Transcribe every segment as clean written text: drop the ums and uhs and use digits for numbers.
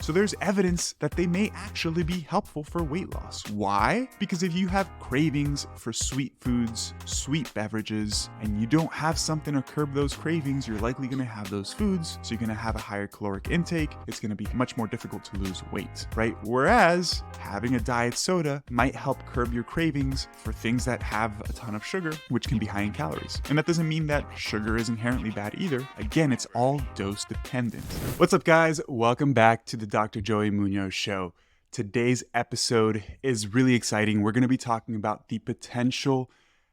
So there's evidence that they may actually be helpful for weight loss. Why? Because if you have cravings for sweet foods, sweet beverages, and you don't have something to curb those cravings, you're likely going to have those foods. So you're going to have a higher caloric intake. It's going to be much more difficult to lose weight, right? Whereas having a diet soda might help curb your cravings for things that have a ton of sugar, which can be high in calories. And that doesn't mean that sugar is inherently bad either. Again, it's all dose dependent. What's up, guys? Welcome back to the Dr. Joey Munoz Show. Today's episode is really exciting. We're going to be talking about the potential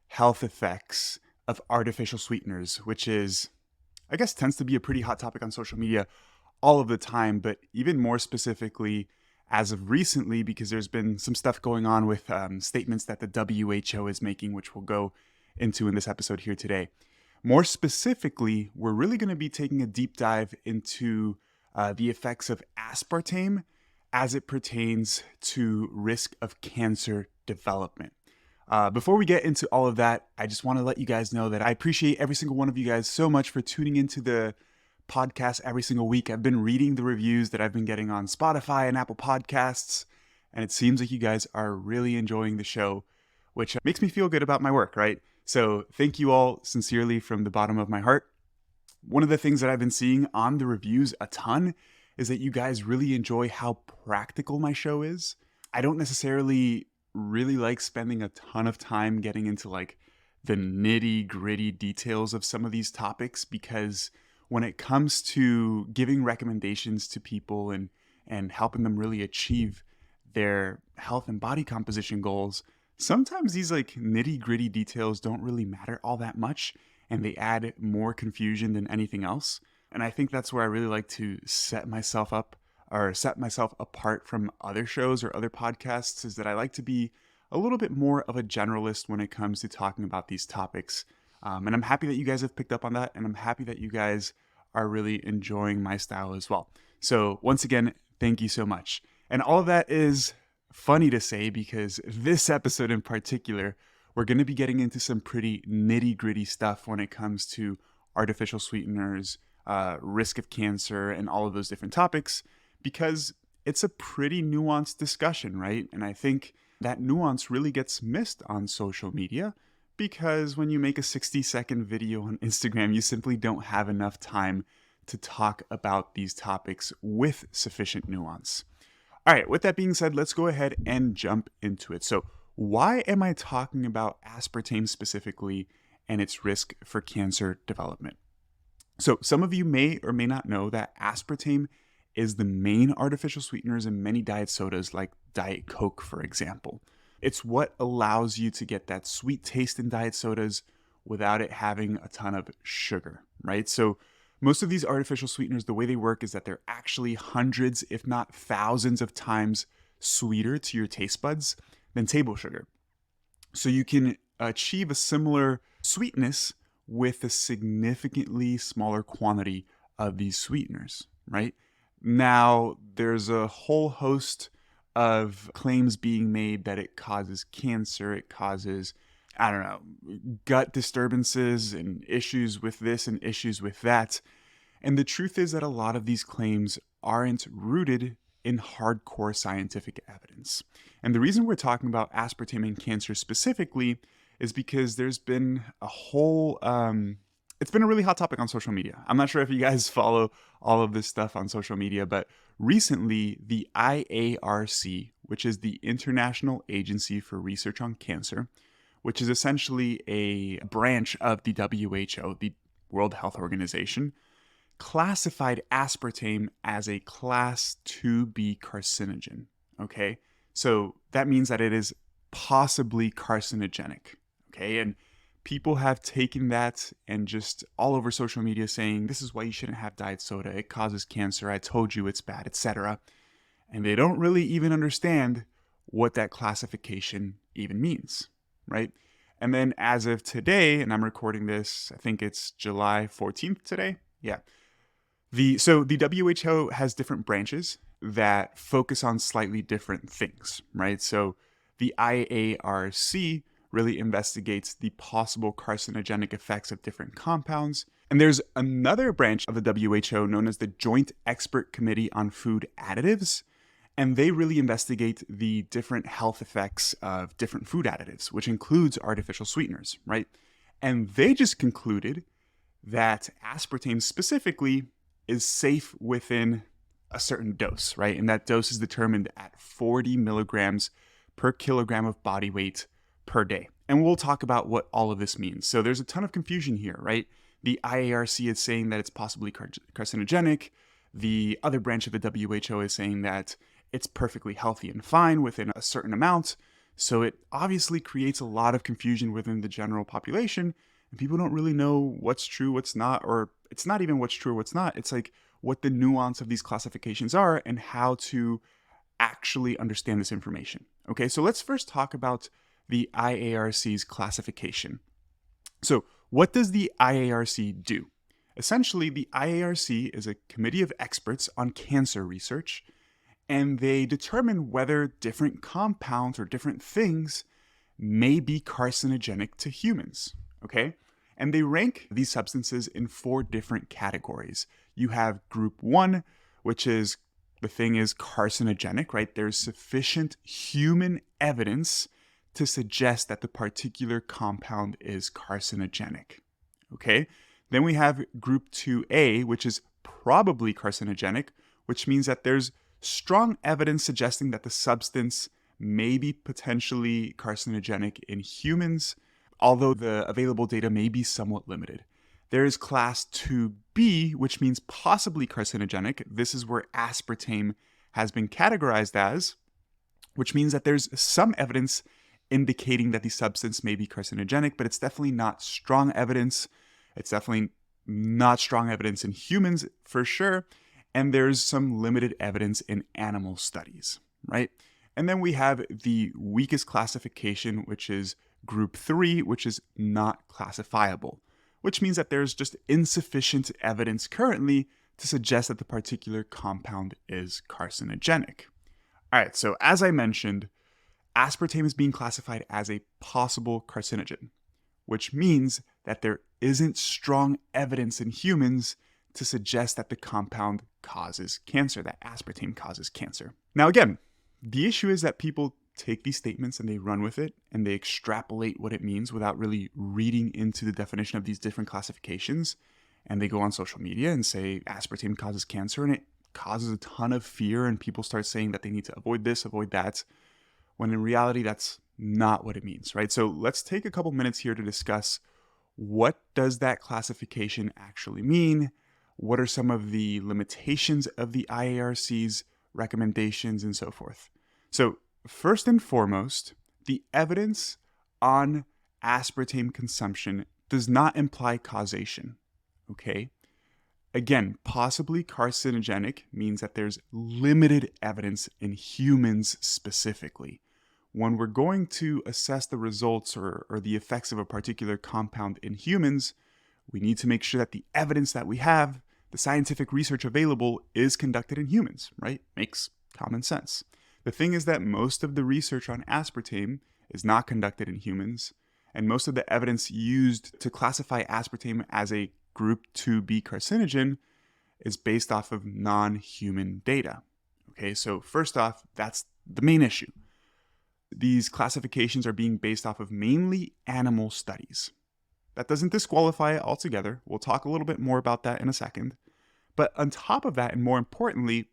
health effects of artificial sweeteners, which is, I guess, tends to be a pretty hot topic on social media all of the time, but even more specifically as of recently, because there's been some stuff going on with statements that the WHO is making, which we'll go into in this episode here today. More specifically, we're really going to be taking a deep dive into the effects of aspartame as it pertains to risk of cancer development. Before we get into all of that, I just want to let you guys know that I appreciate every single one of you guys so much for tuning into the podcast every single week. I've been reading the reviews that I've been getting on Spotify and Apple Podcasts, and it seems like you guys are really enjoying the show, which makes me feel good about my work, right? So thank you all sincerely from the bottom of my heart. One of the things that I've been seeing on the reviews a ton is that you guys really enjoy how practical my show is. I don't necessarily really like spending a ton of time getting into like the nitty gritty details of some of these topics, because when it comes to giving recommendations to people and helping them really achieve their health and body composition goals, sometimes these like nitty gritty details don't really matter all that much, and they add more confusion than anything else. And I think that's where I really like to set myself apart from other shows or other podcasts, is that I like to be a little bit more of a generalist when it comes to talking about these topics. And I'm happy that you guys have picked up on that, and I'm happy that you guys are really enjoying my style as well. So once again, thank you so much. And all of that is funny to say, because this episode in particular, we're going to be getting into some pretty nitty-gritty stuff when it comes to artificial sweeteners, risk of cancer, and all of those different topics, because it's a pretty nuanced discussion, right? And I think that nuance really gets missed on social media, because when you make a 60-second video on Instagram, you simply don't have enough time to talk about these topics with sufficient nuance. All right, with that being said, let's go ahead and jump into it. So why am I talking about aspartame specifically and its risk for cancer development? So some of you may or may not know that aspartame is the main artificial sweeteners in many diet sodas, like Diet Coke, for example. It's what allows you to get that sweet taste in diet sodas without it having a ton of sugar, right? So most of these artificial sweeteners, the way they work is that they're actually hundreds, if not thousands of times sweeter to your taste buds than table sugar. So you can achieve a similar sweetness with a significantly smaller quantity of these sweeteners, right? Now, there's a whole host of claims being made that it causes cancer, it causes, gut disturbances and issues with this and issues with that. And the truth is that a lot of these claims aren't rooted in hardcore scientific evidence. And the reason we're talking about aspartame and cancer specifically is because there's been a whole, it's been a really hot topic on social media. I'm not sure if you guys follow all of this stuff on social media, but recently the IARC, which is the International Agency for Research on Cancer, which is essentially a branch of the WHO, the World Health Organization, classified aspartame as a class 2B carcinogen, okay? So that means that it is possibly carcinogenic, okay? And people have taken that and just all over social media saying, this is why you shouldn't have diet soda, it causes cancer, I told you it's bad, etc. And they don't really even understand what that classification even means, right? And then as of today, and I'm recording this, I think it's July 14th today, yeah. So the WHO has different branches that focus on slightly different things, right? So the IARC really investigates the possible carcinogenic effects of different compounds. And there's another branch of the WHO known as the Joint Expert Committee on Food Additives, and they really investigate the different health effects of different food additives, which includes artificial sweeteners, right? And they just concluded that aspartame specifically is safe within a certain dose, right? And that dose is determined at 40 milligrams per kilogram of body weight per day. And we'll talk about what all of this means. So there's a ton of confusion here, right? The IARC is saying that it's possibly carcinogenic. The other branch of the WHO is saying that it's perfectly healthy and fine within a certain amount. So it obviously creates a lot of confusion within the general population, and people don't really know what's true, what's not, or it's not even what's true or what's not. It's like what the nuance of these classifications are and how to actually understand this information. Okay, so let's first talk about the IARC's classification. So what does the IARC do? Essentially, the IARC is a committee of experts on cancer research, and they determine whether different compounds or different things may be carcinogenic to humans, okay? And they rank these substances in 4 different categories. You have group 1, which is, the thing is carcinogenic, right? There's sufficient human evidence to suggest that the particular compound is carcinogenic, okay? Then we have group 2A, which is probably carcinogenic, which means that there's strong evidence suggesting that the substance may be potentially carcinogenic in humans, although the available data may be somewhat limited. There is class 2B, which means possibly carcinogenic. This is where aspartame has been categorized as, which means that there's some evidence indicating that the substance may be carcinogenic, but it's definitely not strong evidence. It's definitely not strong evidence in humans for sure. And there's some limited evidence in animal studies, right? And then we have the weakest classification, which is group 3, which is not classifiable, which means that there's just insufficient evidence currently to suggest that the particular compound is carcinogenic. All right, so as I mentioned, aspartame is being classified as a possible carcinogen, which means that there isn't strong evidence in humans to suggest that the compound causes cancer, that aspartame causes cancer. Now again, the issue is that people take these statements and they run with it and they extrapolate what it means without really reading into the definition of these different classifications. And they go on social media and say aspartame causes cancer, and it causes a ton of fear, and people start saying that they need to avoid this, avoid that, when in reality that's not what it means, right? So let's take a couple minutes here to discuss what does that classification actually mean? What are some of the limitations of the IARC's recommendations and so forth? So first and foremost, the evidence on aspartame consumption does not imply causation, okay? Again, possibly carcinogenic means that there's limited evidence in humans specifically. When we're going to assess the results or the effects of a particular compound in humans, we need to make sure that the evidence that we have, the scientific research available, is conducted in humans, right? Makes common sense. The thing is that most of the research on aspartame is not conducted in humans, and most of the evidence used to classify aspartame as a group 2B carcinogen is based off of non-human data. Okay, so first off, that's the main issue. These classifications are being based off of mainly animal studies. That doesn't disqualify it altogether. We'll talk a little bit more about that in a second. But on top of that, and more importantly,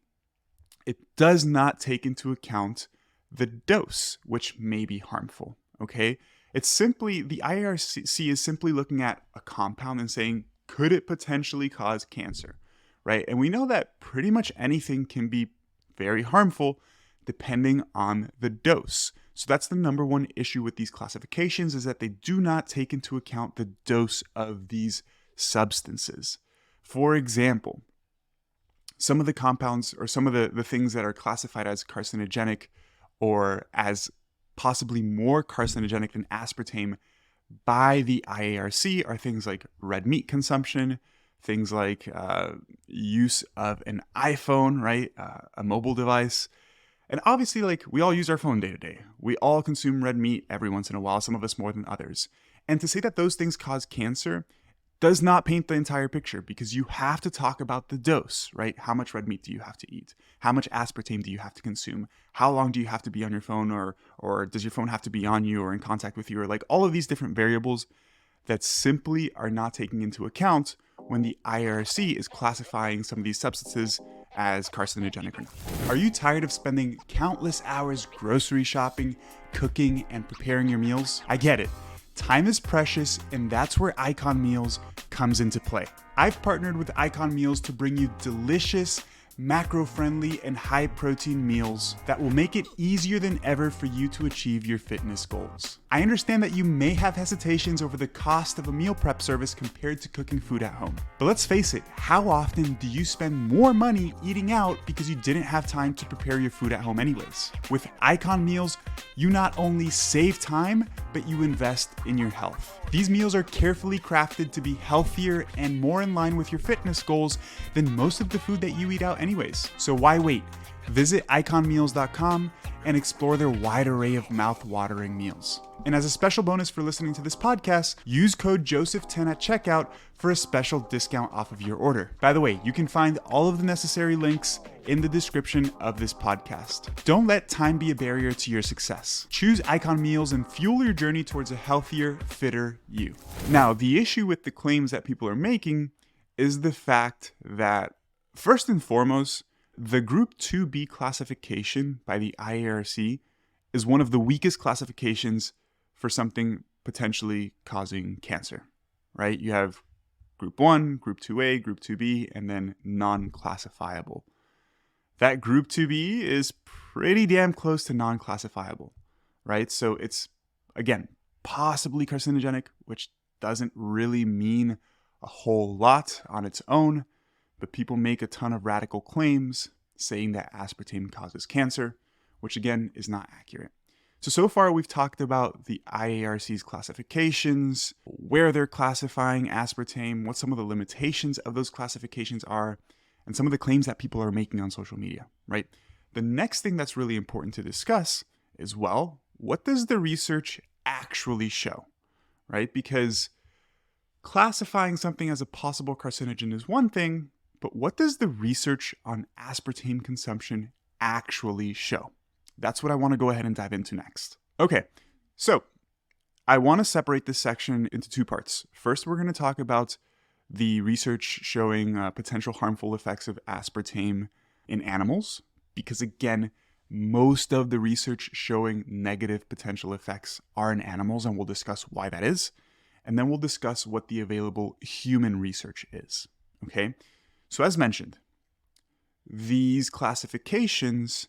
it does not take into account the dose, which may be harmful, okay? It's simply, the IARC is simply looking at a compound and saying, could it potentially cause cancer, right? And we know that pretty much anything can be very harmful depending on the dose. So that's the number one issue with these classifications, is that they do not take into account the dose of these substances. For example, some of the compounds or some of the things that are classified as carcinogenic or as possibly more carcinogenic than aspartame by the IARC are things like red meat consumption, things like use of an iPhone, right? A mobile device. And obviously, like, we all use our phone day to day. We all consume red meat every once in a while, some of us more than others. And to say that those things cause cancer does not paint the entire picture, because you have to talk about the dose, right? How much red meat do you have to eat? How much aspartame do you have to consume? How long do you have to be on your phone, or does your phone have to be on you or in contact with you, or like all of these different variables that simply are not taken into account when the IARC is classifying some of these substances as carcinogenic or not. Are you tired of spending countless hours grocery shopping, cooking, and preparing your meals? I get it. Time is precious, and that's where Icon Meals comes into play. I've partnered with Icon Meals to bring you delicious, macro-friendly, and high-protein meals that will make it easier than ever for you to achieve your fitness goals. I understand that you may have hesitations over the cost of a meal prep service compared to cooking food at home. But let's face it, how often do you spend more money eating out because you didn't have time to prepare your food at home anyways? With Icon Meals, you not only save time, but you invest in your health. These meals are carefully crafted to be healthier and more in line with your fitness goals than most of the food that you eat out anyways. So why wait? Visit iconmeals.com and explore their wide array of mouth-watering meals. And as a special bonus for listening to this podcast, use code Joseph10 at checkout for a special discount off of your order. By the way, you can find all of the necessary links in the description of this podcast. Don't let time be a barrier to your success. Choose Icon Meals and fuel your journey towards a healthier, fitter you. Now, the issue with the claims that people are making is the fact that, first and foremost, the Group 2B classification by the IARC is one of the weakest classifications for something potentially causing cancer, right? You have Group 1, Group 2A, Group 2B, and then non-classifiable. That Group 2B is pretty damn close to non-classifiable, right? So it's, again, possibly carcinogenic, which doesn't really mean a whole lot on its own, but people make a ton of radical claims saying that aspartame causes cancer, which again is not accurate. So far we've talked about the IARC's classifications, where they're classifying aspartame, what some of the limitations of those classifications are, and some of the claims that people are making on social media, right? The next thing that's really important to discuss is, well, what does the research actually show, right? Because classifying something as a possible carcinogen is one thing, but what does the research on aspartame consumption actually show? That's what I want to go ahead and dive into next. Okay, so I want to separate this section into two parts. First, we're going to talk about the research showing potential harmful effects of aspartame in animals, because again, most of the research showing negative potential effects are in animals, and we'll discuss why that is. And then we'll discuss what the available human research is, okay? So as mentioned, these classifications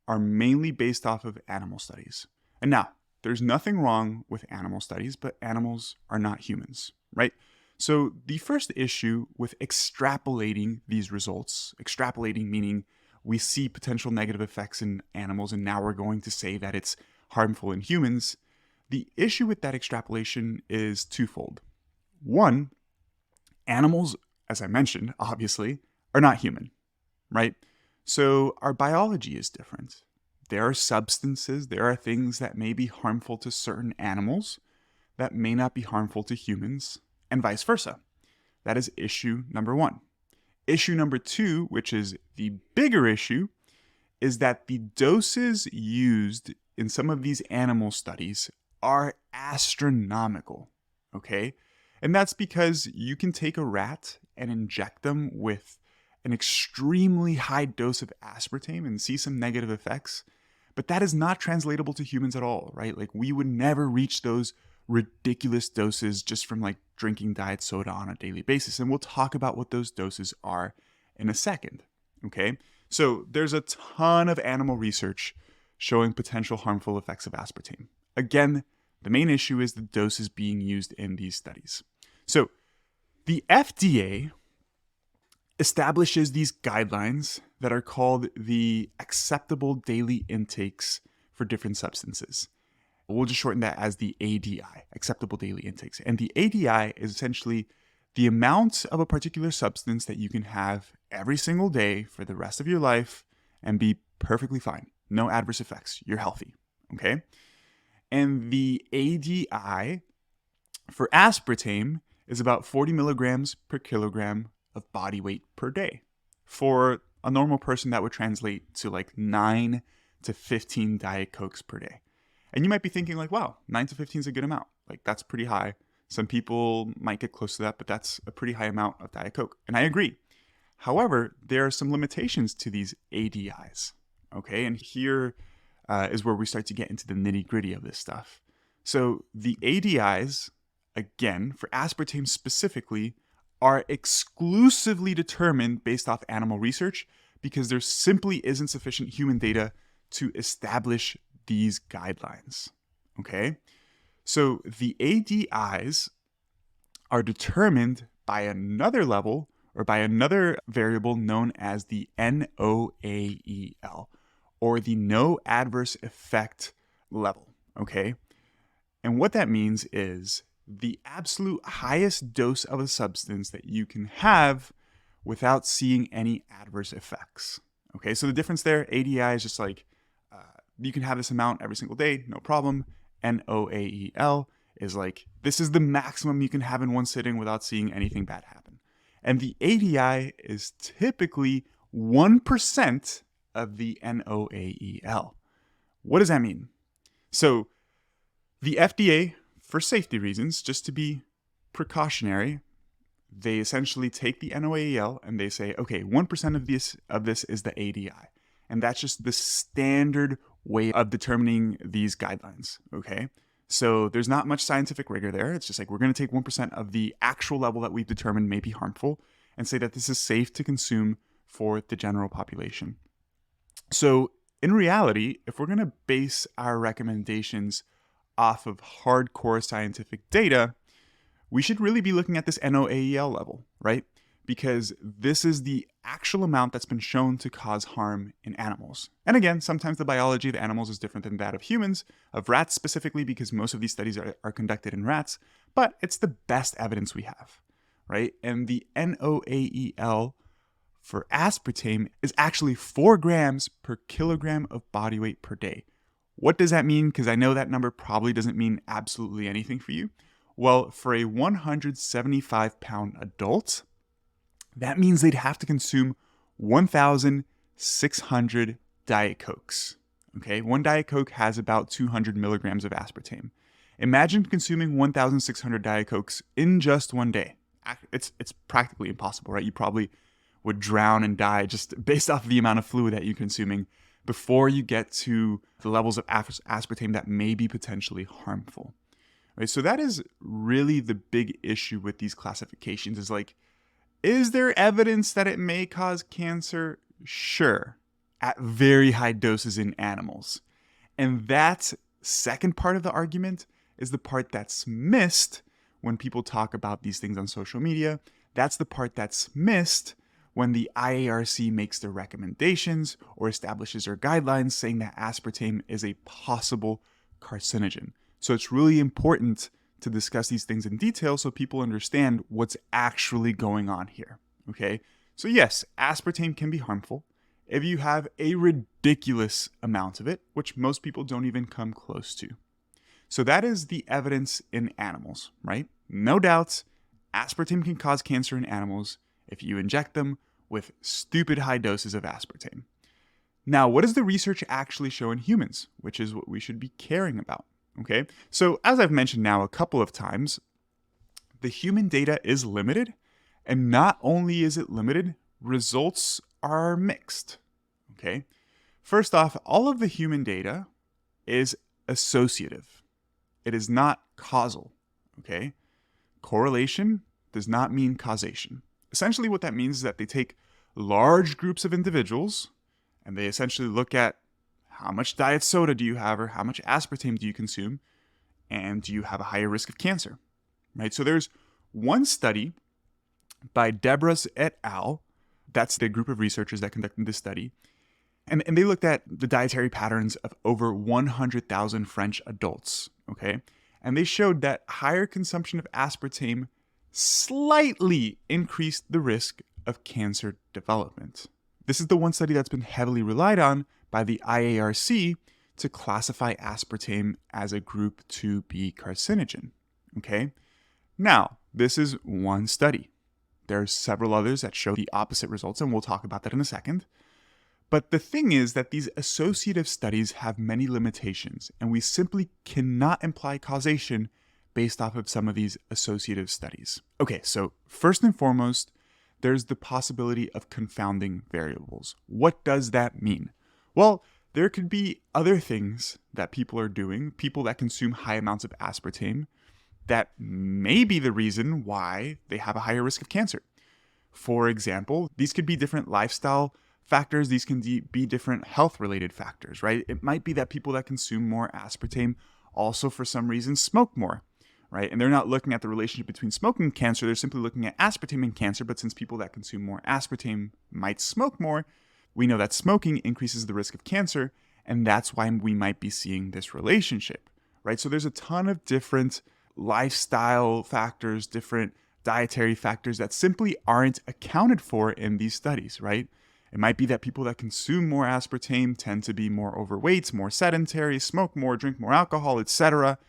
are mainly based off of animal studies. And now, there's nothing wrong with animal studies, but animals are not humans, right? So the first issue with extrapolating these results, extrapolating meaning we see potential negative effects in animals and now we're going to say that it's harmful in humans, the issue with that extrapolation is twofold. One, animals, as I mentioned, obviously, are not human, right? So our biology is different. There are substances, there are things that may be harmful to certain animals that may not be harmful to humans, and vice versa. That is issue number one. Issue number two, which is the bigger issue, is that the doses used in some of these animal studies are astronomical, okay? And that's because you can take a rat and inject them with an extremely high dose of aspartame and see some negative effects, but that is not translatable to humans at all, right? Like, we would never reach those ridiculous doses just from like drinking diet soda on a daily basis. And we'll talk about what those doses are in a second, okay? So there's a ton of animal research showing potential harmful effects of aspartame. Again, the main issue is the doses being used in these studies. So the FDA establishes these guidelines that are called the acceptable daily intakes for different substances. We'll just shorten that as the ADI, acceptable daily intakes. And the ADI is essentially the amount of a particular substance that you can have every single day for the rest of your life and be perfectly fine. No adverse effects. You're healthy, okay? And the ADI for aspartame is about 40 milligrams per kilogram of body weight per day. For a normal person, that would translate to like 9 to 15 Diet Cokes per day. And you might be thinking like, wow, 9 to 15 is a good amount. Like, that's pretty high. Some people might get close to that, but that's a pretty high amount of Diet Coke. And I agree. However, there are some limitations to these ADIs. Okay, and here is where we start to get into the nitty gritty of this stuff. So the ADIs, again, for aspartame specifically, are exclusively determined based off animal research because there simply isn't sufficient human data to establish these guidelines. Okay, so the ADIs are determined by another level or by another variable known as the NOAEL, or the no adverse effect level, okay? And what that means is the absolute highest dose of a substance that you can have without seeing any adverse effects, okay? So the difference there, ADI is just like, you can have this amount every single day, no problem. NOAEL is like, this is the maximum you can have in one sitting without seeing anything bad happen. And the ADI is typically 1% of the NOAEL. What does that mean? So the FDA, for safety reasons, just to be precautionary, they essentially take the NOAEL and they say, okay, 1% of this is the ADI. And that's just the standard way of determining these guidelines, okay? So there's not much scientific rigor there. It's just like, we're going to take 1% of the actual level that we've determined may be harmful and say that this is safe to consume for the general population. So in reality, if we're going to base our recommendations off of hardcore scientific data, we should really be looking at this NOAEL level, right? Because this is the actual amount that's been shown to cause harm in animals. And again, sometimes the biology of animals is different than that of humans, of rats specifically, because most of these studies are conducted in rats, but it's the best evidence we have, right? And the NOAEL for aspartame is actually 4 grams per kilogram of body weight per day. What does that mean? Because I know that number probably doesn't mean absolutely anything for you. Well, for a 175-pound adult, that means they'd have to consume 1,600 Diet Cokes. Okay, one Diet Coke has about 200 milligrams of aspartame. Imagine consuming 1,600 Diet Cokes in just one day. It's practically impossible, right? You probably would drown and die just based off of the amount of fluid that you're consuming before you get to the levels of aspartame that may be potentially harmful. Right, so that is really the big issue with these classifications, is like, is there evidence that it may cause cancer? Sure, at very high doses in animals. And that second part of the argument is the part that's missed when people talk about these things on social media. That's the part that's missed when the IARC makes their recommendations or establishes their guidelines saying that aspartame is a possible carcinogen. So it's really important to discuss these things in detail so people understand what's actually going on here, okay? So yes, aspartame can be harmful if you have a ridiculous amount of it, which most people don't even come close to. So that is the evidence in animals, right? No doubt, aspartame can cause cancer in animals if you inject them with stupid high doses of aspartame. Now, what does the research actually show in humans, which is what we should be caring about? Okay, so as I've mentioned now a couple of times, the human data is limited, and not only is it limited, results are mixed. Okay, first off, all of the human data is associative. It is not causal. Okay, correlation does not mean causation. Essentially, what that means is that they take large groups of individuals and they essentially look at how much diet soda do you have, or how much aspartame do you consume, and do you have a higher risk of cancer, right? So there's one study by Debras et al. That's the group of researchers that conducted this study. And they looked at the dietary patterns of over 100,000 French adults, okay? And they showed that higher consumption of aspartame slightly increased the risk of cancer development. This is the one study that's been heavily relied on by the IARC to classify aspartame as a group 2B carcinogen, okay? Now, this is one study. There are several others that show the opposite results, and we'll talk about that in a second. But the thing is that these associative studies have many limitations, and we simply cannot imply causation based off of some of these associative studies. Okay, so first and foremost, there's the possibility of confounding variables. What does that mean? Well, there could be other things that people are doing, people that consume high amounts of aspartame, that may be the reason why they have a higher risk of cancer. For example, these could be different lifestyle factors. These can be different health-related factors, right? It might be that people that consume more aspartame also, for some reason, smoke more, right? And they're not looking at the relationship between smoking and cancer. They're simply looking at aspartame and cancer. But since people that consume more aspartame might smoke more, we know that smoking increases the risk of cancer, and that's why we might be seeing this relationship, right? So there's a ton of different lifestyle factors, different dietary factors that simply aren't accounted for in these studies, right? It might be that people that consume more aspartame tend to be more overweight, more sedentary, smoke more, drink more alcohol, etc.,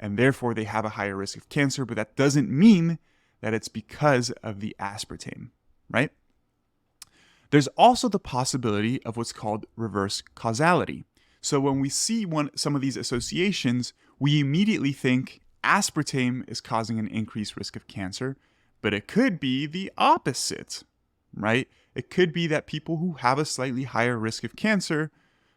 and therefore they have a higher risk of cancer, but that doesn't mean that it's because of the aspartame, right? There's also the possibility of what's called reverse causality. So when we see some of these associations, we immediately think aspartame is causing an increased risk of cancer, but it could be the opposite, right? It could be that people who have a slightly higher risk of cancer,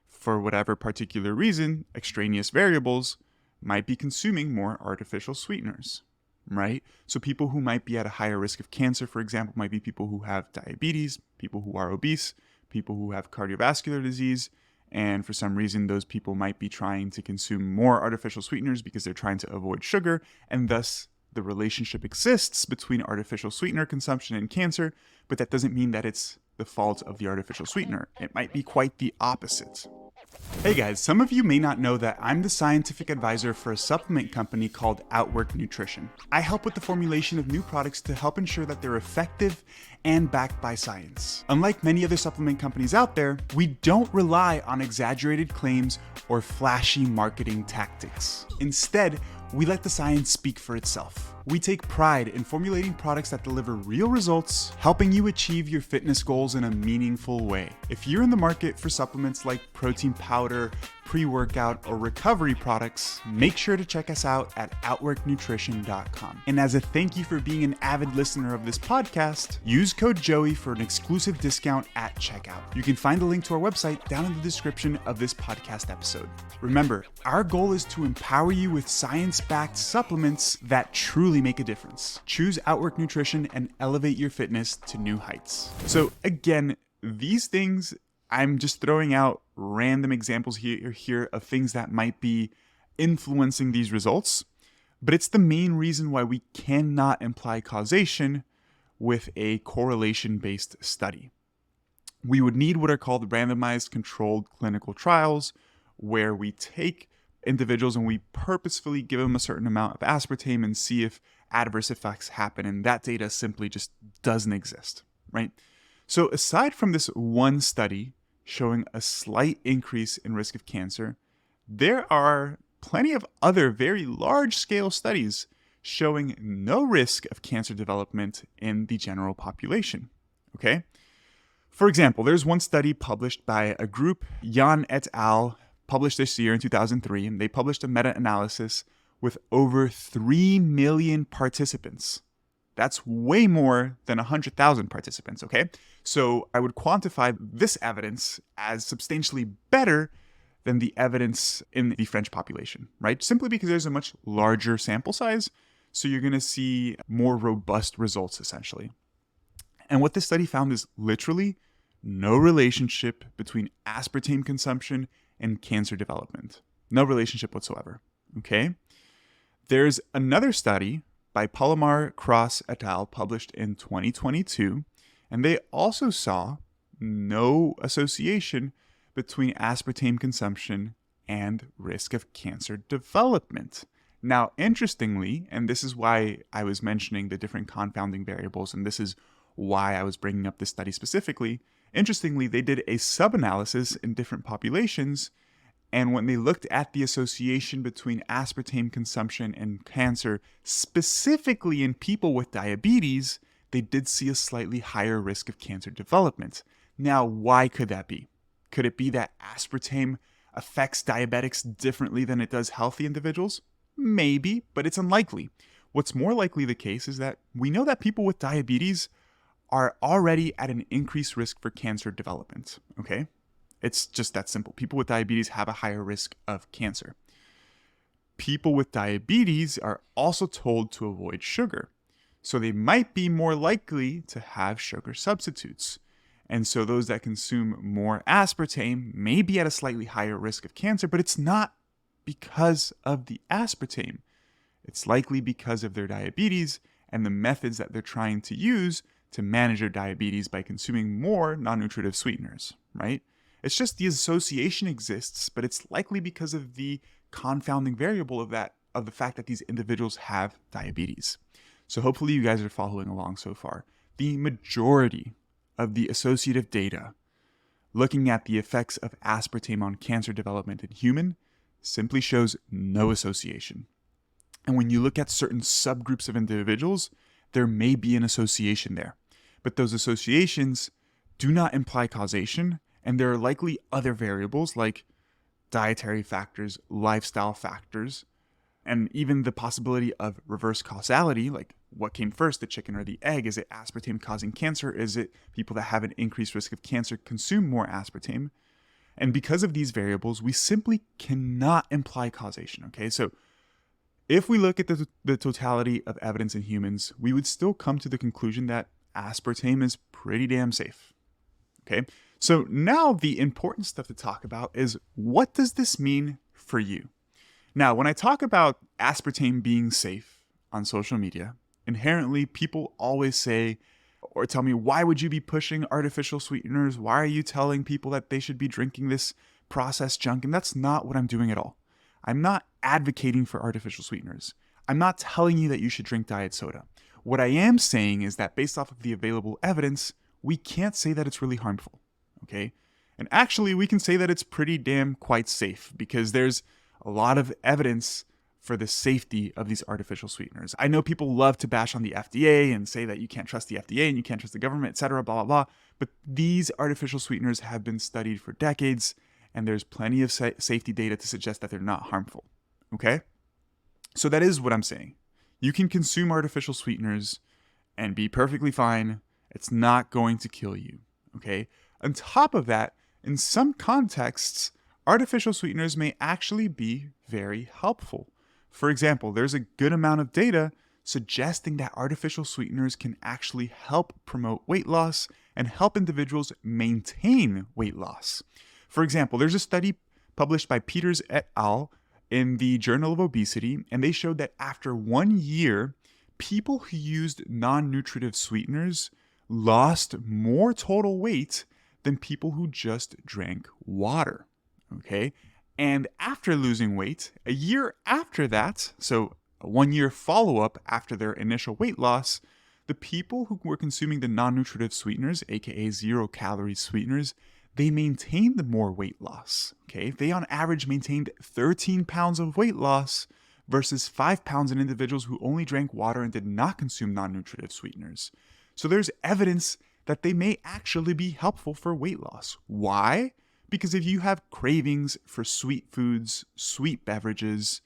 for whatever particular reason, extraneous variables, might be consuming more artificial sweeteners, right? So people who might be at a higher risk of cancer, for example, might be people who have diabetes, people who are obese, people who have cardiovascular disease, and for some reason, those people might be trying to consume more artificial sweeteners because they're trying to avoid sugar, and thus the relationship exists between artificial sweetener consumption and cancer, but that doesn't mean that it's the fault of the artificial sweetener. It might be quite the opposite. Hey guys, some of you may not know that I'm the scientific advisor for a supplement company called Outwork Nutrition. I help with the formulation of new products to help ensure that they're effective and backed by science. Unlike many other supplement companies out there, we don't rely on exaggerated claims or flashy marketing tactics. Instead, we let the science speak for itself. We take pride in formulating products that deliver real results, helping you achieve your fitness goals in a meaningful way. If you're in the market for supplements like protein powder, pre-workout, or recovery products, make sure to check us out at outworknutrition.com. And as a thank you for being an avid listener of this podcast, use code Joey for an exclusive discount at checkout. You can find the link to our website down in the description of this podcast episode. Remember, our goal is to empower you with science-backed supplements that truly make a difference. Choose Outwork Nutrition and elevate your fitness to new heights. So again, these things, I'm just throwing out random examples here of things that might be influencing these results, but it's the main reason why we cannot imply causation with a correlation-based study. We would need what are called randomized controlled clinical trials, where we take individuals and we purposefully give them a certain amount of aspartame and see if adverse effects happen, and that data simply just doesn't exist, right? So aside from this one study showing a slight increase in risk of cancer, there are plenty of other very large-scale studies showing no risk of cancer development in the general population, okay? For example, there's one study published by a group, Yan et al., published this year in 2003, and they published a meta-analysis with over 3 million participants. That's way more than 100,000 participants, okay? So I would quantify this evidence as substantially better than the evidence in the French population, right? Simply because there's a much larger sample size, so you're going to see more robust results, essentially. And what this study found is literally no relationship between aspartame consumption and cancer development. No relationship whatsoever, okay? There's another study by Palomar Cross et al. Published in 2022, and they also saw no association between aspartame consumption and risk of cancer development. Now, interestingly, and this is why I was mentioning the different confounding variables, and this is why I was bringing up this study specifically, interestingly, they did a sub-analysis in different populations, And when they looked at the association between aspartame consumption and cancer, specifically in people with diabetes, they did see a slightly higher risk of cancer development. Now, why could that be? Could it be that aspartame affects diabetics differently than it does healthy individuals? Maybe, but it's unlikely. What's more likely the case is that we know that people with diabetes are already at an increased risk for cancer development, okay? It's just that simple. People with diabetes have a higher risk of cancer. People with diabetes are also told to avoid sugar, so they might be more likely to have sugar substitutes. And so those that consume more aspartame may be at a slightly higher risk of cancer, but it's not because of the aspartame. It's likely because of their diabetes and the methods that they're trying to use to manage their diabetes by consuming more non-nutritive sweeteners, right? It's just the association exists, but it's likely because of the confounding variable of the fact that these individuals have diabetes. So hopefully you guys are following along so far. The majority of the associative data looking at the effects of aspartame on cancer development in human simply shows no association. And when you look at certain subgroups of individuals, there may be an association there. But those associations do not imply causation, and there are likely other variables like dietary factors, lifestyle factors, and even the possibility of reverse causality, like what came first, the chicken or the egg? Is it aspartame causing cancer? Is it people that have an increased risk of cancer consume more aspartame? And because of these variables, we simply cannot imply causation, okay? So if we look at the totality of evidence in humans, we would still come to the conclusion that aspartame is pretty damn safe, okay? So now the important stuff to talk about is, what does this mean for you? Now, when I talk about aspartame being safe on social media, inherently people always say or tell me, why would you be pushing artificial sweeteners? Why are you telling people that they should be drinking this processed junk? And that's not what I'm doing at all. I'm not advocating for artificial sweeteners. I'm not telling you that you should drink diet soda. What I am saying is that based off of the available evidence, we can't say that it's really harmful, okay? And actually, we can say that it's pretty damn quite safe because there's a lot of evidence for the safety of these artificial sweeteners. I know people love to bash on the FDA and say that you can't trust the FDA and you can't trust the government, etc., blah, blah, blah. But these artificial sweeteners have been studied for decades, and there's plenty of safety data to suggest that they're not harmful, okay? So that is what I'm saying. You can consume artificial sweeteners and be perfectly fine. It's not going to kill you, okay? On top of that, in some contexts, artificial sweeteners may actually be very helpful. For example, there's a good amount of data suggesting that artificial sweeteners can actually help promote weight loss and help individuals maintain weight loss. For example, there's a study published by Peters et al. In the Journal of Obesity, and they showed that after 1 year, people who used non-nutritive sweeteners lost more total weight than people who just drank water, okay? And after losing weight, a year after that, so a 1 year follow-up after their initial weight loss, the people who were consuming the non-nutritive sweeteners, aka zero-calorie sweeteners, they maintained more weight loss, okay? They on average maintained 13 pounds of weight loss versus 5 pounds in individuals who only drank water and did not consume non-nutritive sweeteners. So there's evidence that they may actually be helpful for weight loss. Why? Because if you have cravings for sweet foods, sweet beverages,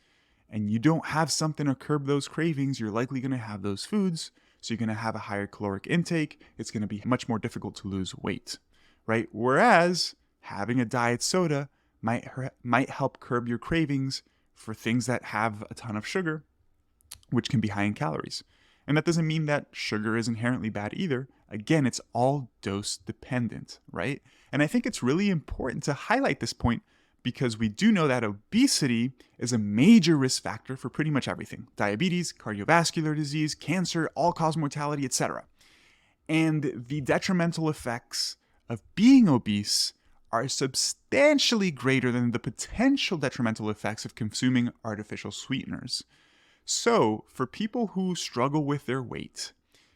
and you don't have something to curb those cravings, you're likely going to have those foods, so you're going to have a higher caloric intake. It's going to be much more difficult to lose weight, right? Whereas having a diet soda might help curb your cravings for things that have a ton of sugar, which can be high in calories. And that doesn't mean that sugar is inherently bad either. Again, it's all dose dependent, right? And I think it's really important to highlight this point because we do know that obesity is a major risk factor for pretty much everything. Diabetes, cardiovascular disease, cancer, all-cause mortality, etc. And the detrimental effects of being obese are substantially greater than the potential detrimental effects of consuming artificial sweeteners. So, for people who struggle with their weight,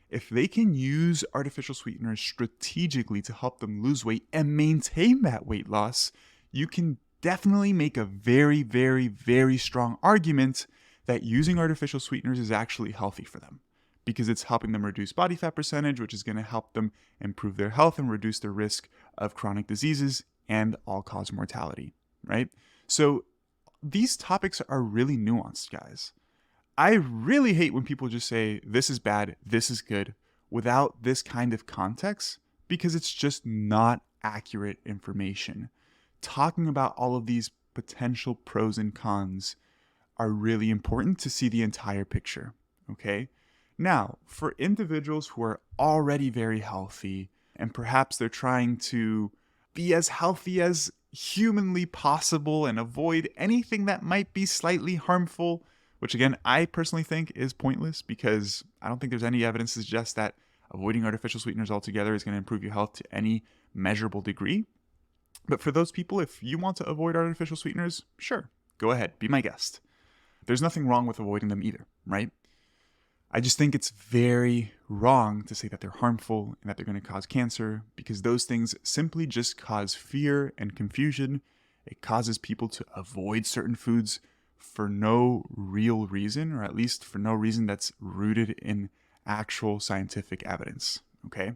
if they can use artificial sweeteners strategically to help them lose weight and maintain that weight loss, you can definitely make a very, very, very strong argument that using artificial sweeteners is actually healthy for them because it's helping them reduce body fat percentage, which is going to help them improve their health and reduce their risk of chronic diseases and all-cause mortality, right? So these topics are really nuanced, guys. I really hate when people just say, this is bad, this is good, without this kind of context, because it's just not accurate information. Talking about all of these potential pros and cons are really important to see the entire picture, okay? Now, for individuals who are already very healthy, and perhaps they're trying to be as healthy as humanly possible and avoid anything that might be slightly harmful, which again, I personally think is pointless because I don't think there's any evidence to suggest that avoiding artificial sweeteners altogether is going to improve your health to any measurable degree. But for those people, if you want to avoid artificial sweeteners, sure, go ahead, be my guest. There's nothing wrong with avoiding them either, right? I just think it's very wrong to say that they're harmful and that they're going to cause cancer because those things simply just cause fear and confusion. It causes people to avoid certain foods for no real reason, or at least for no reason that's rooted in actual scientific evidence, okay?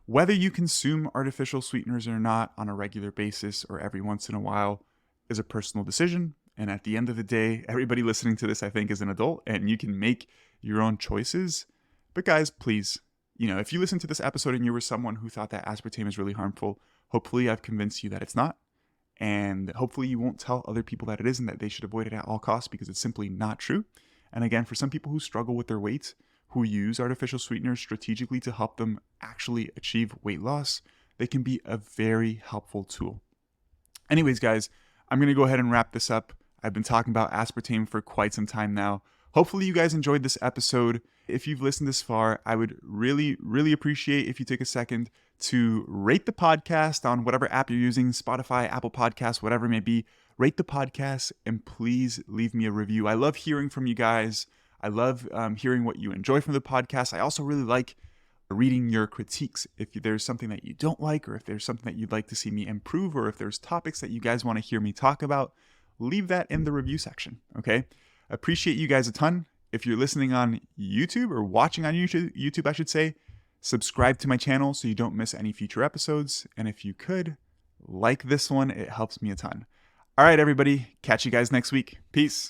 Whether you consume artificial sweeteners or not on a regular basis or every once in a while is a personal decision. And at the end of the day, everybody listening to this, I think, is an adult and you can make your own choices. But guys, please, if you listen to this episode and you were someone who thought that aspartame is really harmful, hopefully I've convinced you that it's not. And hopefully you won't tell other people that it is and that they should avoid it at all costs because it's simply not true. And again, for some people who struggle with their weight, who use artificial sweeteners strategically to help them actually achieve weight loss, they can be a very helpful tool. Anyways, guys, I'm going to go ahead and wrap this up. I've been talking about aspartame for quite some time now. Hopefully you guys enjoyed this episode. If you've listened this far, I would really, really appreciate if you take a second to rate the podcast on whatever app you're using, Spotify, Apple Podcasts, whatever it may be. Rate the podcast and please leave me a review. I love hearing from you guys. I love hearing what you enjoy from the podcast. I also really like reading your critiques. If there's something that you don't like, or if there's something that you'd like to see me improve, or if there's topics that you guys want to hear me talk about, leave that in the review section, okay? Appreciate you guys a ton. If you're listening on YouTube or watching on YouTube, I should say, subscribe to my channel so you don't miss any future episodes. And if you could, like this one, it helps me a ton. All right, everybody. Catch you guys next week. Peace.